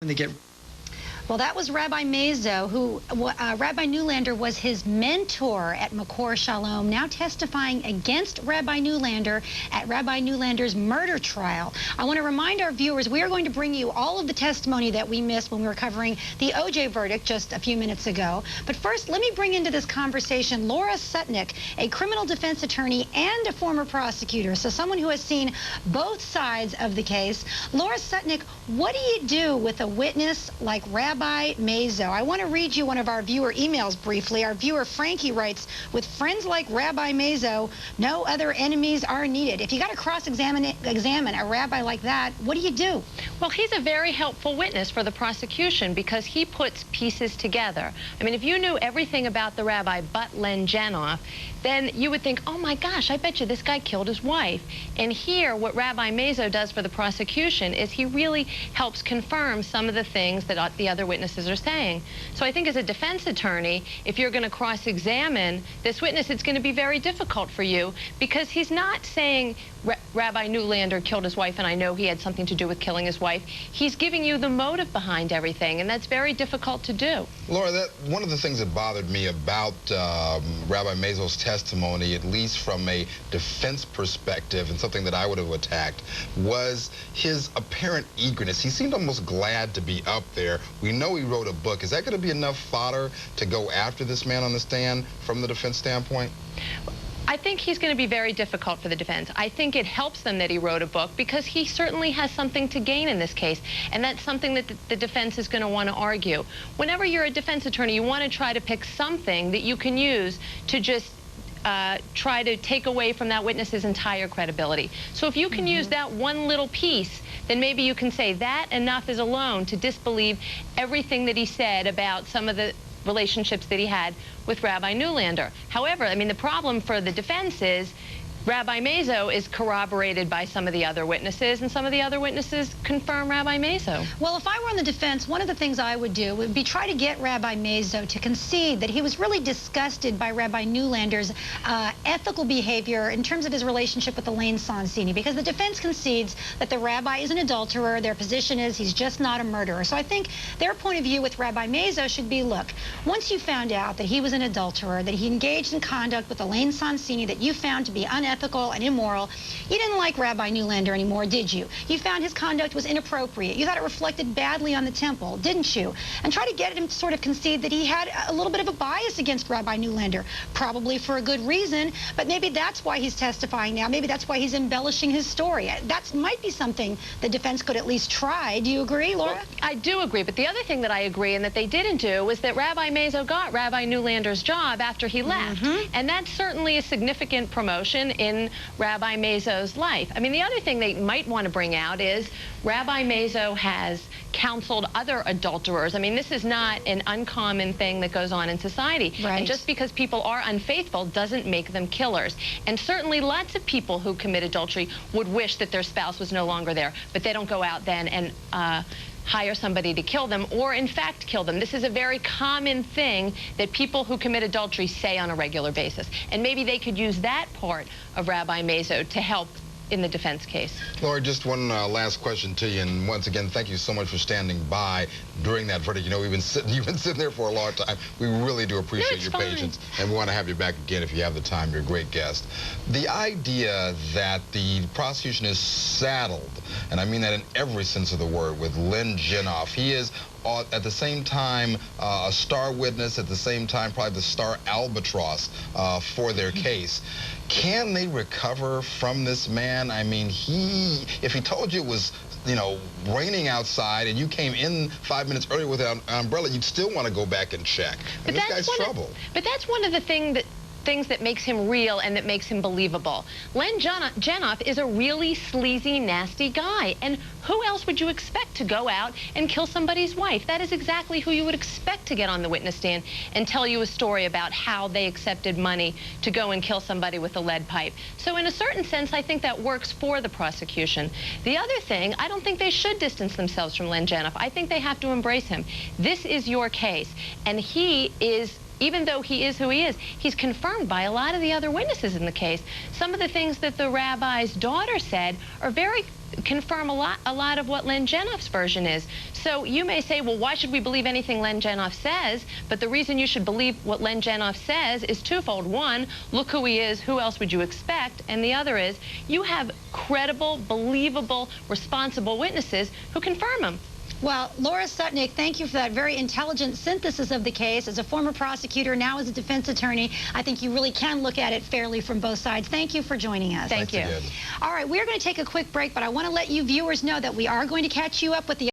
to get. Well, that was Rabbi Mazo, who Rabbi Newlander was his mentor at Makor Shalom, now testifying against Rabbi Newlander at Rabbi Newlander's murder trial. I want to remind our viewers, we are going to bring you all of the testimony that we missed when we were covering the O.J. verdict just a few minutes ago. But first, let me bring into this conversation Laura Sutnick, a criminal defense attorney and a former prosecutor, so someone who has seen both sides of the case. Laura Sutnick, what do you do with a witness like Rabbi Mazo? I want to read you one of our viewer emails briefly. Our viewer Frankie writes, with friends like Rabbi Mazo, no other enemies are needed. If you got to cross-examine a rabbi like that, what do you do? Well, he's a very helpful witness for the prosecution because he puts pieces together. I mean, if you knew everything about the rabbi but Len Janoff, then you would think, oh my gosh, I bet you this guy killed his wife. And here, what Rabbi Mazo does for the prosecution is he really helps confirm some of the things that the other witnesses are saying. So I think as a defense attorney, if you're going to cross-examine this witness, it's going to be very difficult for you because he's not saying Rabbi Newlander killed his wife and I know he had something to do with killing his wife. He's giving you the motive behind everything, and that's very difficult to do. Laura, one of the things that bothered me about Rabbi Mazo's testimony, at least from a defense perspective and something that I would have attacked, was his apparent eagerness. He seemed almost glad to be up there. We know he wrote a book. Is that going to be enough fodder to go after this man on the stand from the defense standpoint? I think he's going to be very difficult for the defense. I think it helps them that he wrote a book because he certainly has something to gain in this case, and that's something that the defense is going to want to argue. Whenever you're a defense attorney, you want to try to pick something that you can use to just try to take away from that witness's entire credibility. So if you can use that one little piece, then maybe you can say that enough is alone to disbelieve everything that he said about some of the relationships that he had with Rabbi Newlander. However, I mean, the problem for the defense is Rabbi Mazo is corroborated by some of the other witnesses, and some of the other witnesses confirm Rabbi Mazo. Well, if I were on the defense, one of the things I would do would be try to get Rabbi Mazo to concede that he was really disgusted by Rabbi Newlander's ethical behavior in terms of his relationship with Elaine Sonsini, because the defense concedes that the rabbi is an adulterer. Their position is he's just not a murderer. So I think their point of view with Rabbi Mazo should be, look, once you found out that he was an adulterer, that he engaged in conduct with Elaine Sonsini that you found to be unethical and immoral, you didn't like Rabbi Newlander anymore, did you? You found his conduct was inappropriate. You thought it reflected badly on the temple, didn't you? And try to get him to sort of concede that he had a little bit of a bias against Rabbi Newlander, probably for a good reason, but maybe that's why he's testifying now. Maybe that's why he's embellishing his story. That might be something the defense could at least try. Do you agree, Laura? Well, I do agree, but the other thing that I agree and that they didn't do was that Rabbi Mazo got Rabbi Newlander's job after he left, and that's certainly a significant promotion in Rabbi Mazo's life. I mean, the other thing they might want to bring out is Rabbi Mazo has counseled other adulterers. I mean, this is not an uncommon thing that goes on in society. Right. And just because people are unfaithful doesn't make them killers. And certainly lots of people who commit adultery would wish that their spouse was no longer there, but they don't go out then and hire somebody to kill them or, in fact, kill them. This is a very common thing that people who commit adultery say on a regular basis. And maybe they could use that part of Rabbi Mazo to help in the defense case. Laura, just one last question to you, and once again, thank you so much for standing by during that verdict. You know, you've been sitting there for a long time. We really do appreciate your patience, and we want to have you back again if you have the time. You're a great guest. The idea that the prosecution is saddled, and I mean that in every sense of the word, with Len Janoff. He is at the same time a star witness, at the same time probably the star albatross for their case. Can they recover from this man? I mean, if he told you it was, you know, raining outside and you came in 5 minutes earlier with an umbrella, you'd still want to go back and check. And this guy's trouble. But that's one of the things that makes him real and that makes him believable. Len Janoff is a really sleazy, nasty guy. And who else would you expect to go out and kill somebody's wife? That is exactly who you would expect to get on the witness stand and tell you a story about how they accepted money to go and kill somebody with a lead pipe. So in a certain sense, I think that works for the prosecution. The other thing, I don't think they should distance themselves from Len Janoff. I think they have to embrace him. This is your case. And he is, even though he is who he is, he's confirmed by a lot of the other witnesses in the case. Some of the things that the rabbi's daughter said are very confirm a lot of what Len Genoff's version is. So you may say, well, why should we believe anything Len Genoff says? But the reason you should believe what Len Genoff says is twofold. One, look who he is, who else would you expect? And the other is, you have credible, believable, responsible witnesses who confirm him. Well, Laura Sutnick, thank you for that very intelligent synthesis of the case. As a former prosecutor, now as a defense attorney, I think you really can look at it fairly from both sides. Thank you for joining us. Thank you. All right, we're going to take a quick break, but I want to let you viewers know that we are going to catch you up with the